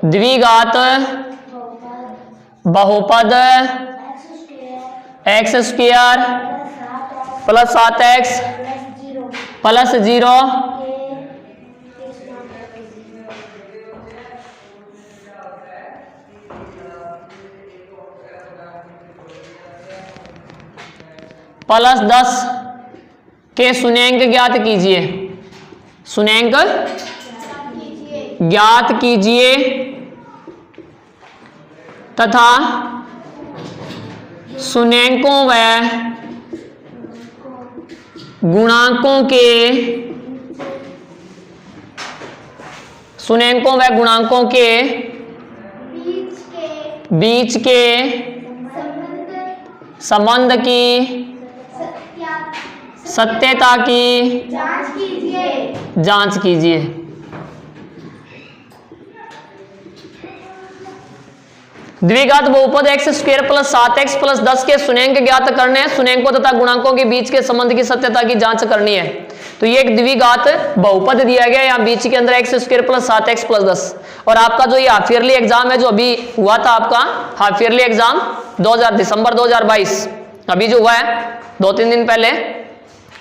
द्विघात बहुपद x square plus 7x plus 0 plus 10 के शून्याङ्क ज्ञात कीजिए। शून्याङ्क ज्ञात कीजिए तथा शून्याङ्कों व गुणांकों के बीच के संबंध की सत्यता की जांच कीजिए। द्विघात बहुपद x square plus 7x plus 10 के शून्याङ्क ज्ञात करने हैं। शून्याङ्कों तथा गुणांकों के बीच के संबंध की सत्यता की जांच करनी है। तो ये एक द्विघात बहुपद दिया गया, यहाँ बीच के अंदर x square plus 7x plus 10। और आपका जो ये हाफ ईयरली एग्जाम है जो अभी हुआ था, आपका हाफ ईयरली एग्जाम दिसंबर 2022 अभी जो हुआ है 2-3 दिन पहले,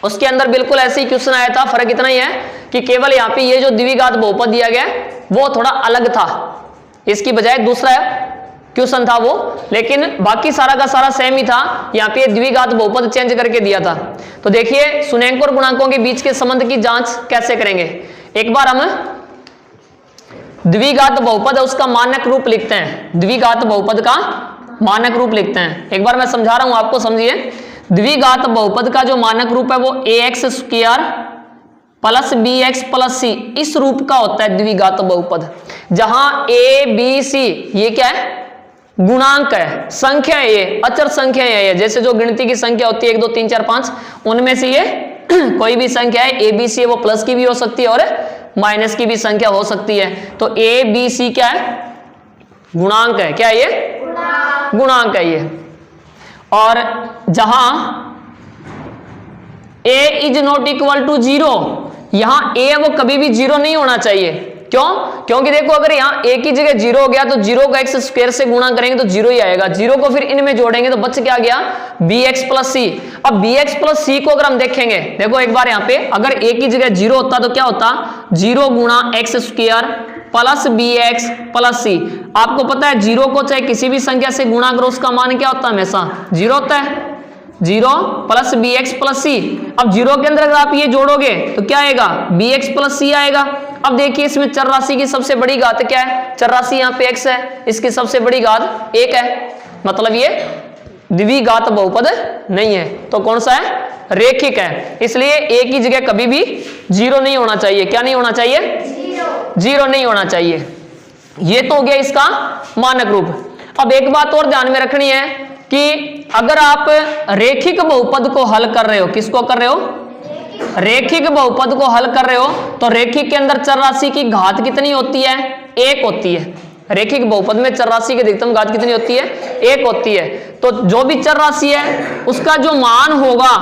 उसके अंदर बिल्कुल ऐसे ही क्वेश्चन आया था। फर्क इतना ही है कि केवल यहाँ पे ये जो द्विघात बहुपद दिया गया वो थोड़ा अलग था, इसकी बजाय दूसरा क्वेश्चन था वो, लेकिन बाकी सारा का सारा सेम ही था। यहाँ पे द्विघात बहुपद चेंज करके दिया था। तो देखिए शून्याङ्क और गुणांकों के बीच के संबंध की जांच कैसे करेंगे। एक बार हम द्विघात बहुपद उसका मानक रूप लिखते हैं। द्विघात बहुपद का मानक रूप लिखते हैं। एक बार मैं समझा रहा हूं, आपको समझिए। द्विघात बहुपद का जो मानक रूप है वो ax square plus bx plus c, इस रूप का होता है द्विघात बहुपद। जहां a b c ये क्या है, गुणांक है, संख्या है, ये अचर संख्या है। ये जैसे जो गिनती की संख्या होती है 1 2 3 4 5, उनमें से ये कोई भी संख्या है a b c है, वो प्लस की भी हो सकती है और माइनस की भी संख्या हो सकती है। तो a b c क्या है, गुणांक है। क्या है ये, गुणांक है ये। और जहां a is not equal to 0, यहां a वो कभी भी 0 नहीं होना चाहिए। क्यों? क्योंकि देखो अगर यहाँ a की जगह 0 हो गया तो 0 का एक्स स्क्वायर से गुणा करेंगे तो 0 ही आएगा। 0 को फिर इनमें जोड़ेंगे तो बच क्या गया, bx प्लस c। अब bx प्लस c को अगर हम देखेंगे, देखो एक बार यहाँ पे अगर a की जगह 0 होता तो क्या होता, 0 गुणा x square plus bx plus c। आपको पता है 0 को चाहे किसी भी संख्या से गुणा करो उसका मान क्या होता है, हमेशा 0 होता है। 0 प्लस bx प्लस c। अब 0 के अंदर अगर आप ये जोड़ोगे तो क्या आएगा, bx प्लस c आएगा। अब देखिए इसमें चर राशि की सबसे बड़ी घात क्या है, चर राशि यहाँ पे x है, इसकी सबसे बड़ी घात 1 है, मतलब ये द्विघात बहुपद नहीं है। तो कौन सा है, रेखिक है। इसलिए a की जगह कभी भी 0 नहीं होना चाहिए। क्या नहीं होना चाहिए, 0 नहीं होना चाहिए। ये तो हो गया इसका मानक रूप। अब एक बात और ध्यान में रखनी है कि अगर आप रेखिक बहुपद को हल कर रहे हो, किसको कर रहे हो, रेखिक बहुपद को हल कर रहे हो, तो रेखिक के अंदर चर राशि की घात कितनी होती है, 1 होती है। रेखिक बहुपद में चर राशि की अधिकतम घात कितनी होती है, 1 होती है। तो जो भी चर राशि है उसका जो मान होगा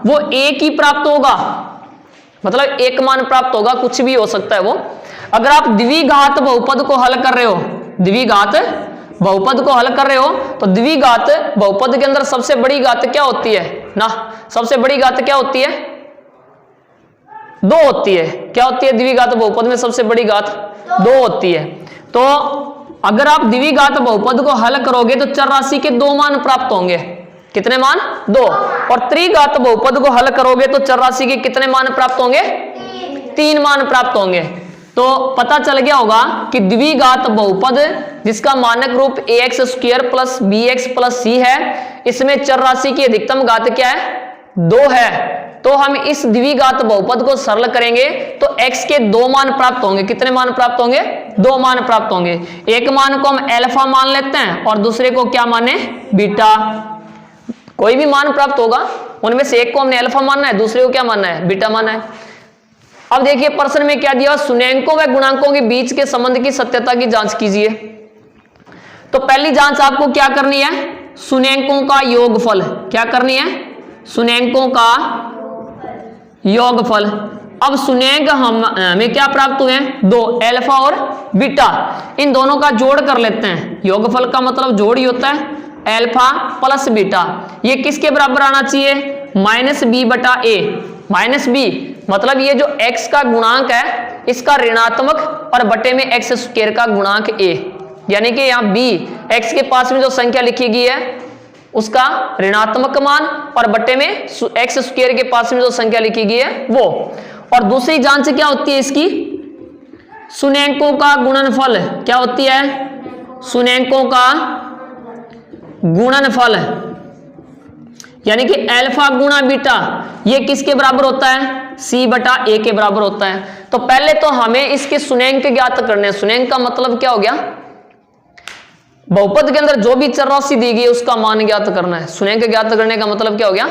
वो 1 ही प्राप्त होगा, मतलब 1 मान प्राप्त होगा, कुछ भी हो सकता है वो। अगर आप द्विघात बहुपद को हल कर रहे हो, द्विघात बहुपद को हल कर रहे हो, तो द्विघात बहुपद के अंदर सबसे बड़ी घात क्या होती है ना, सबसे बड़ी घात क्या होती है, 2 होती है। क्या होती है, द्विघात बहुपद में सबसे बड़ी घात 2 होती है। तो अगर आप द्विघात बहुपद को हल करोगे तो चर राशि के 2 मान प्राप्त होंगे। कितने मान, 2। और त्रिघात बहुपद को हल करोगे तो चर राशि के कितने मान प्राप्त होंगे, 3 मान प्राप्त होंगे। तो पता चल गया होगा कि द्विघात बहुपद जिसका मानक रूप ax square plus bx plus c है, इसमें चर राशि की अधिकतम घात क्या है, 2 है। तो हम इस द्विघात बहुपद को सरल करेंगे तो x के 2 मान प्राप्त होंगे। कितने मान प्राप्त होंगे, 2 मान प्राप्त होंगे। एक मान को हम अल्फा मान लेते हैं और दूसरे को क्या माने, बीटा। कोई भी मान प्राप्त होगा, उनमें से एक को हमने अल्फा मानना है, दूसरे को क्या मानना है, बीटा मानना है। अब देखिए प्रश्न में क्या दिया, शून्याङ्कों व गुणांकों के बीच के संबंध की सत्यता की जांच कीजिए। तो पहली जांच आपको क्या करनी है, शून्याङ्कों का योगफल। क्या करनी है, शून्याङ्कों का योगफल। अब शून्यंक हमें क्या प्राप्त हुए हैं? 2 अल्फा और बीटा, इन दोनों का जोड़ कर लेते हैं। योगफल का मतलब जोड़ ही होता है, अल्फा प्लस बीटा। ये किसके बराबर आना चाहिए? -b बटा a। माइनस बी मतलब ये जो x का गुणांक है इसका ऋणात्मक और बटे में x स्क्वायर का गुणांक a, यानी कि यहाँ b x के पास में जो संख्या लिखी गई है उसका ऋणात्मक मान और बटे में x स्क्वायर के पास में जो संख्या लिखी गई है वो। और दूसरी जांच क्या होती है इसकी? शून्यंकों का गुणनफल। क्या होती है? शून्यंकों का गुणनफल, यानी कि अल्फा गुणा बीटा ये किसके बराबर होता है? c बटा a के बराबर होता है। तो पहले तो हमें इसके शून्यंक ज्ञात करने हैं। शून्यंक का मतलब क्या हो गया? बहुपद के अंदर जो भी चर राशि दी गई है उसका मान ज्ञात करना है। शून्यंक ज्ञात करने का मतलब क्या हो गया?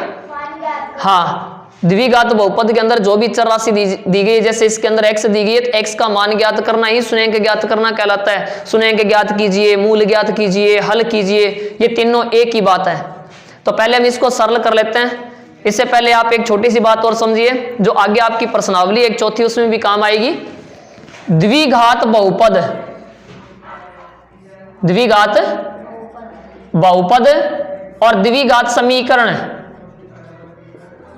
हाँ, द्विघात बहुपद के अंदर जो भी चर राशि दी गई है, जैसे इसके अंदर x दी गई है तो x का मान ज्ञात करना ही शून्यंक ज्ञात करना कहलाता है। शून्यंक ज्ञात कीजिए, मूल ज्ञात कीजिए, हल कीजिए, ये तीनों एक ही बात है। तो पहले हम इसको सरल कर लेते हैं। इससे पहले आप एक छोटी सी बात और समझिए, जो आगे आपकी प्रश्नावली एक चौथी उसमें भी काम आएगी। द्विघात बहुपद, द्विघात बहुपद और द्विघात समीकरण,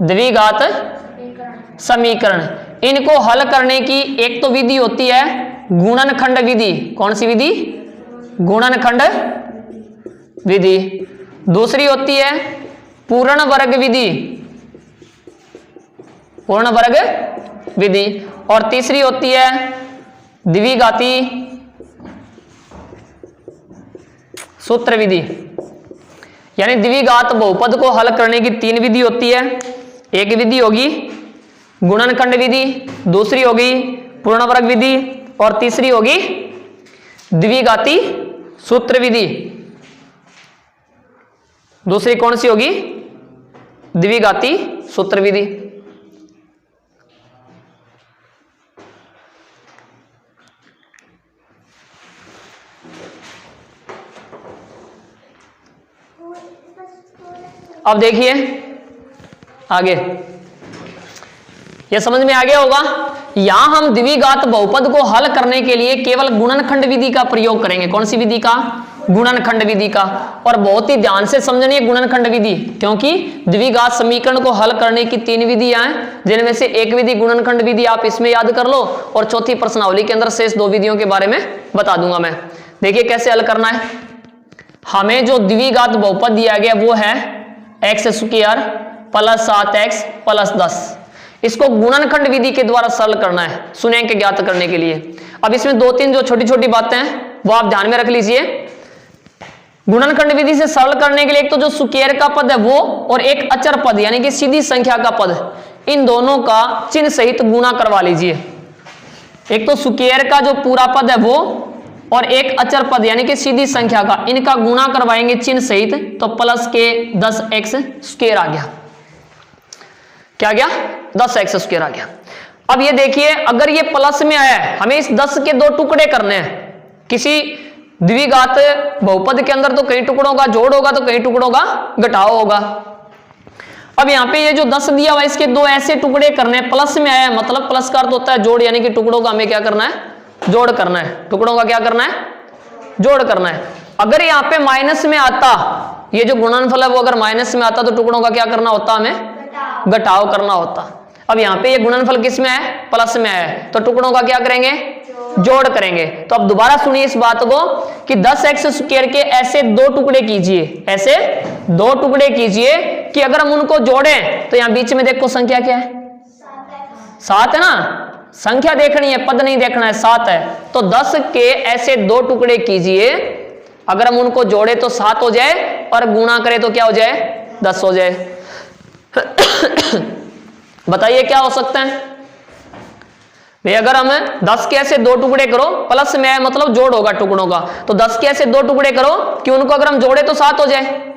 द्विघात समीकरण, इनको हल करने की एक तो विधि होती है गुणनखंड विधि। कौन सी विधि? गुणनखंड विधि। दूसरी होती है पूर्ण वर्ग विधि, पूर्ण वर्ग विधि। और तीसरी होती है द्विघाती सूत्र विधि। यानी द्विघात बहुपद को हल करने की 3 विधि होती है। एक विधि होगी गुणनखंड विधि, दूसरी होगी पूर्ण वर्ग विधि और तीसरी होगी द्विघाती सूत्र विधि। दूसरी कौन सी होगी? द्विघाती सूत्र विधि। अब देखिए आगे, यह समझ में आ गया होगा। यहां हम द्विघात बहुपद को हल करने के लिए केवल गुणनखंड विधि का प्रयोग करेंगे। कौन सी विधि का? गुणनखंड विधि का। और बहुत ही ध्यान से समझनी है गुणनखंड विधि, क्योंकि द्विघात समीकरण को हल करने की 3 विधियां हैं, जिनमें से एक विधि गुणनखंड विधि आप इसमें याद कर लो और चौथी प्रश्नावली के अंदर शेष 2 विधियों के बारे में बता दूंगा मैं। देखिए कैसे हल करना है। हमें जो द्विघात बहुपद दिया गया वो है x square plus 7x plus 10। इसको गुणनखंड विधि के द्वारा सरल करना है शून्यंक ज्ञात करने के लिए। अब इसमें 2-3 जो छोटी छोटी बातें हैं वो आप ध्यान में रख लीजिए। गुणनखंड विधि से सरल करने के लिए एक तो जो स्क्वायर का पद है वो और एक अचर पद यानी कि सीधी संख्या का पद, इन दोनों का चिन्ह सहित गुणा करवा लीजिए। एक तो स्क्वायर का जो पूरा पद है वो और एक अचर पद यानी कि सीधी संख्या का, इनका गुणा करवाएंगे चिन्ह सहित, तो प्लस के 10x स्क्वायर आ गया। क्या गया? 10x स्क्वायर आ गया। अब ये देखिए, अगर ये प्लस में आया है, हमें इस 10 के 2 टुकड़े करने हैं। किसी द्विघात बहुपद के अंदर तो कई टुकड़ों का जोड़ होगा तो कई टुकड़ों का घटाव होगा। अब यहाँ पे ये जो 10 दिया हुआ इसके 2 ऐसे टुकड़े करने हैं। प्लस में आया है मतलब प्लस का अर्थ होता है जोड़, यानी कि टुकड़ों का हमें क्या करना है? जोड़ करना है। टुकड़ों का क्या करना है? जोड़ करना है। अगर यहाँ पे माइनस में आता, ये जो गुणनफल है वो अगर माइनस में आता तो टुकड़ों का क्या करना होता? हमें घटाव करना होता। अब यहाँ पे ये गुणनफल किस में है? प्लस में है, तो टुकड़ों का क्या करेंगे? जोड़ करेंगे। तो अब दोबारा सुनिए इस बात को कि 10x स्क्वायर के ऐसे 2 टुकड़े कीजिए, ऐसे 2 टुकड़े कीजिए कि अगर हम उनको जोड़ें तो यहाँ बीच में देखो संख्या क्या है? 7 है ना। संख्या देखनी है, पद नहीं देखना है, 7 है। तो 10 के ऐसे 2 टुकड़े कीजिए, अगर हम उनको जोड़े तो 7 हो जाए और गुणा करें तो क्या हो जाए? 10 हो जाए। बताइए क्या हो सकता है भाई? अगर हम 10 के ऐसे 2 टुकड़े करो, प्लस में है मतलब जोड़ होगा टुकड़ों का, तो 10 के ऐसे 2 टुकड़े करो कि उनको अगर हम जोड़े तो 7 हो जाए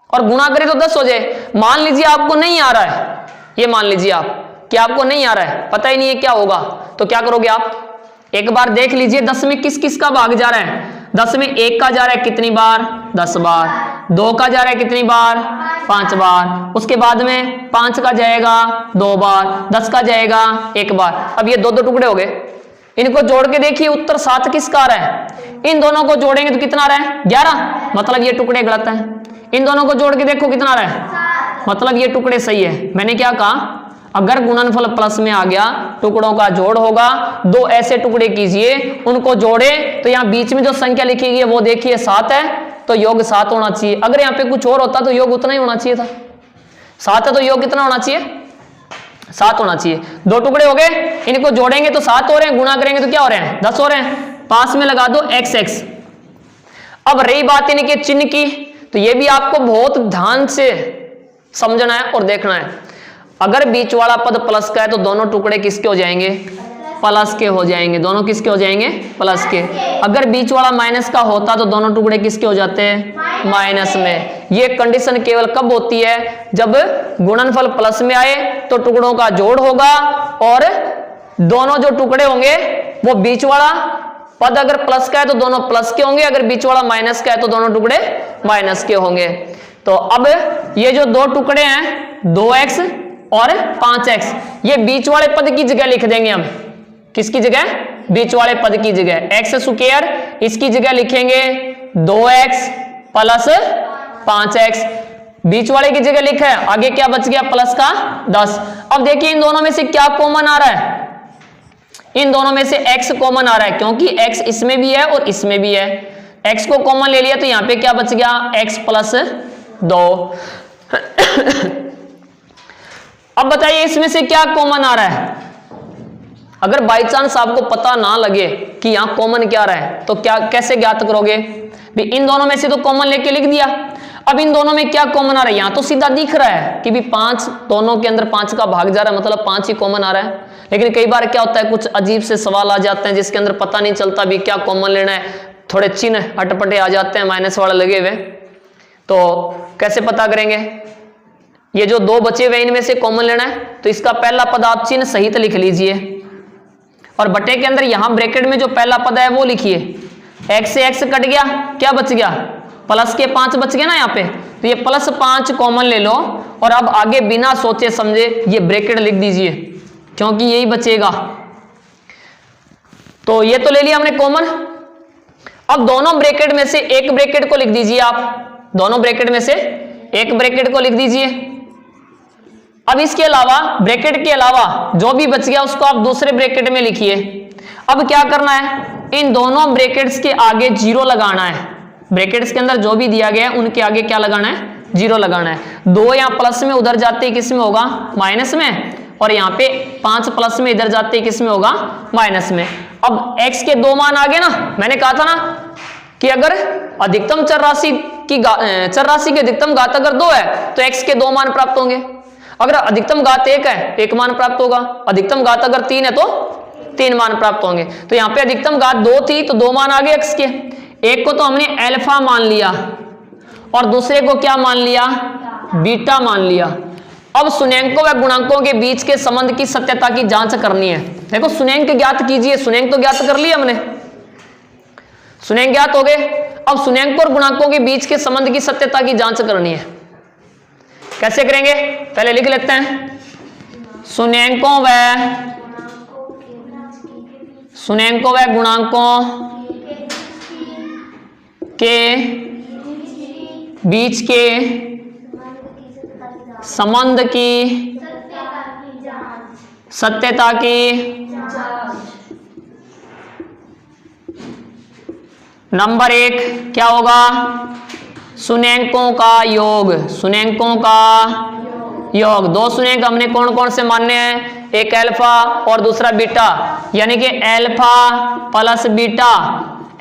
और गुणा करें तो 10 हो जाए। मान लीजिए आपको नहीं आ रहा है, ये मान लीजिए आप कि आपको नहीं आ रहा है, पता ही नहीं है क्या होगा, तो क्या करोगे आप? एक बार देख लीजिए 10 में किस किस का भाग जा रहा है। 10 में 1 का जा रहा है कितनी बार? 10 बार। 2 का जा रहा है कितनी बार? 5 बार, उसके बाद में 5 का जाएगा 2 बार, 10 का जाएगा 1 बार। अब ये 2 टुकड़े हो गए, इनको जोड़ के देखिए उत्तर 7 किसका आ रहा है। इन दोनों को जोड़ेंगे तो कितना आ रहा है 11, मतलब ये टुकड़े गलत है। इन दोनों को जोड़ के देखो कितना आ रहा है, मतलब ये टुकड़े सही है। मैंने क्या कहा, अगर गुणनफल प्लस में आ गया टुकड़ों का जोड़ होगा, 2 ऐसे टुकड़े कीजिए उनको जोड़े तो यहाँ बीच में जो संख्या लिखी गई है वो देखिए 7 है, तो योग 7 होना चाहिए। अगर यहाँ पे कुछ और होता तो योग उतना ही होना चाहिए था। 7 है तो योग कितना होना चाहिए, 7 होना चाहिए। 2 टुकड़े हो गए, इनको जोड़ेंगे तो 7 हो रहे हैं, गुणा करेंगे तो क्या हो रहे हैं 10 हो रहे हैं। पास में लगा दो XX। अब रही बात इनके चिन्ह की, तो ये भी आपको बहुत ध्यान से समझना है और देखना है। अगर बीच वाला पद प्लस का है तो दोनों टुकड़े किसके हो जाएंगे, प्लस के हो जाएंगे। दोनों किसके हो जाएंगे, प्लस के। अगर बीच वाला माइनस का होता तो दोनों टुकड़े किसके हो जाते हैं, माइनस में। ये कंडीशन केवल कब होती है, जब गुणनफल प्लस में आए तो टुकड़ों का जोड़ होगा और दोनों जो टुकड़े होंगे वो बीच वाला पद अगर प्लस का है तो दोनों प्लस के होंगे, अगर बीच वाला माइनस का है तो दोनों टुकड़े माइनस के होंगे। तो अब ये जो 2 टुकड़े हैं 2x और 5x, ये बीच वाले पद की जगह लिख देंगे हम। किसकी जगह, बीच वाले पद की जगह। x स्क्वायर इसकी जगह लिखेंगे 2x प्लस 5x, बीच वाले की जगह लिखा है। आगे क्या बच गया, प्लस का 10। अब देखिए इन दोनों में से क्या कॉमन आ रहा है, इन दोनों में से x कॉमन आ रहा है, क्योंकि x इसमें भी है और इसमें भी है। x को कॉमन ले लिया तो यहां पे क्या बच गया, x प्लस 2। अब बताइए इसमें से क्या कॉमन आ रहा है। अगर बाई चांस आपको पता ना लगे कि यहां कॉमन क्या आ रहा है तो क्या कैसे ज्ञात करोगे, भी इन दोनों में से तो कॉमन लेके लिख दिया। अब इन दोनों में क्या कॉमन आ रहा है, यहां तो सीधा दिख रहा है कि भी 5, दोनों के अंदर 5 का भाग जा रहा है, मतलब 5 ही कॉमन आ रहा है। लेकिन कई बार क्या होता है, कुछ अजीब से सवाल आ जाते हैं जिसके अंदर पता नहीं चलता भी क्या कॉमन लेना है, थोड़े चिन्ह अटपटे आ जाते हैं माइनस वाला लगे हुए, तो कैसे पता करेंगे। ये जो 2 बचे हुए इनमें से कॉमन लेना है, तो इसका पहला पद आप चिन्ह सहित लिख लीजिए और बटे के अंदर यहां ब्रैकेट में जो पहला पद है वो लिखिए। x से x कट गया, क्या बच गया, प्लस के 5 बच गए ना यहाँ पे, तो ये प्लस 5 कॉमन ले लो और अब आगे बिना सोचे समझे ये ब्रैकेट लिख दीजिए, क्योंकि यही बचेगा। तो ये तो ले लिया हमने कॉमन। अब दोनों ब्रैकेट में से एक ब्रैकेट को लिख दीजिए आप, दोनों ब्रैकेट में से एक ब्रैकेट को लिख दीजिए। अब इसके अलावा ब्रैकेट के अलावा जो भी बच गया उसको आप दूसरे ब्रैकेट में लिखिए। अब क्या करना है, इन दोनों ब्रैकेट्स के आगे 0 लगाना है। ब्रैकेट्स के अंदर जो भी दिया गया है उनके आगे क्या लगाना है, 0 लगाना है। 2 यहाँ प्लस में उधर जाते ही किस में होगा, माइनस में, और यहाँ पे 5 प्लस में इधर जाते ही किस में होगा, माइनस में। अब x के 2 मान आ गए ना, मैंने कहा था ना कि अगर अधिकतम चर राशि के अधिकतम घात अगर 2 है तो x के 2 मान प्राप्त होंगे। अगर अधिकतम घात 1 है 1 मान प्राप्त होगा, अधिकतम घात अगर 3 है तो 3 मान प्राप्त होंगे। तो यहाँ पे अधिकतम घात 2 थी तो 2 मान आ गए x के। एक को तो हमने अल्फा मान लिया और दूसरे को क्या मान लिया, बीटा मान लिया। अब सुनेंकों व गुणांकों के बीच के संबंध की सत्यता की जांच करनी है। देखो सुनेंक ज्ञात कीजिए, सुनेंक तो ज्ञात कर लिया हमने, सुनेंक ज्ञात हो गए। अब सुनेंक और गुणांकों के बीच के संबंध की सत्यता की जांच करनी है। कैसे करेंगे, पहले लिख लेते हैं। सुनेंकों व गुणांकों के बीच के संबंध की सत्यता की नंबर 1 क्या होगा, सुनेंकों का योग। सुनेंकों का योग, 2 सुनेंक हमने कौन कौन से मानने हैं, एक अल्फा और दूसरा बीटा, यानी कि अल्फा प्लस बीटा।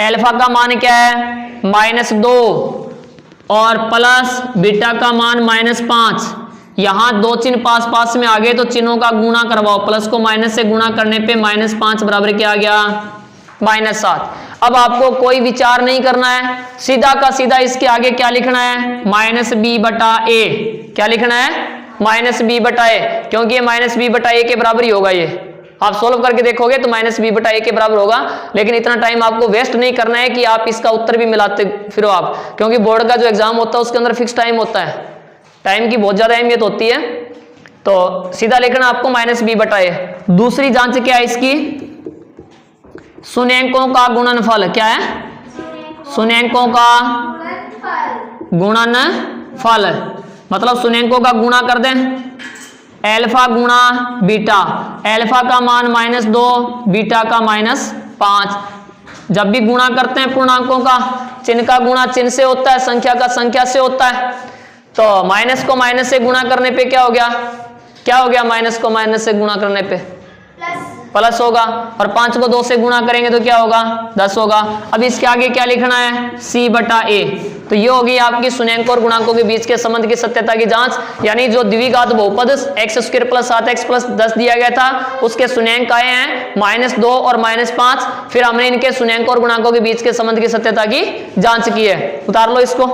अल्फा का मान क्या है, -2 और प्लस बीटा का मान -5। यहां 2 चिन्ह पास पास में आ गए तो चिन्हों का गुणा करवाओ, प्लस को माइनस से गुणा करने पे -5 बराबर क्या आ गया, -7। अब आपको कोई विचार नहीं करना है, सीधा का सीधा इसके आगे क्या लिखना है, -b/a। क्या लिखना है, -b/a, क्योंकि ये -b/a के बराबर ही होगा। ये आप सोल्व करके देखोगे तो -b/a के बराबर होगा। लेकिन इतना टाइम आपको वेस्ट नहीं करना है कि आप इसका उत्तर भी मिलाते फिरो आप, क्योंकि बोर्ड का जो एग्जाम होता है उसके अंदर फिक्स टाइम होता है। टाइम की बहुत ज्यादा अहमियत होती है, तो सीधा लिखना आपको माइनस बी बटा ए। दूसरी जांच क्या है इसकी, शून्यंकों का गुणनफल। क्या है, शून्यंकों का गुणनफल, मतलब शून्यंकों का गुणा कर दें, एल्फा गुणा बीटा, एल्फा का मान -2, बीटा का -5। जब भी गुणा करते हैं पूर्णांकों का, चिन्ह का गुणा चिन्ह से होता है, संख्या का संख्या से होता है। तो माइनस को माइनस से गुणा करने पे क्या हो गया, क्या हो गया, माइनस को माइनस से गुणा करने पे प्लस होगा, और 5 को 2 से गुणा करेंगे तो क्या होगा, 10 होगा। अब इसके आगे क्या लिखना है, c बटा a। तो ये होगी आपकी शून्यंक और गुणांकों के बीच के संबंध की सत्यता की जांच, यानी जो द्विघात बहुपद x² + 7x + 10 दिया गया था, उसके शून्यंक आए हैं -2 और -5। फिर हमने इनके शून्यंक और गुणांकों के बीच के संबंध की सत्यता की जांच की है। उतार लो इसको।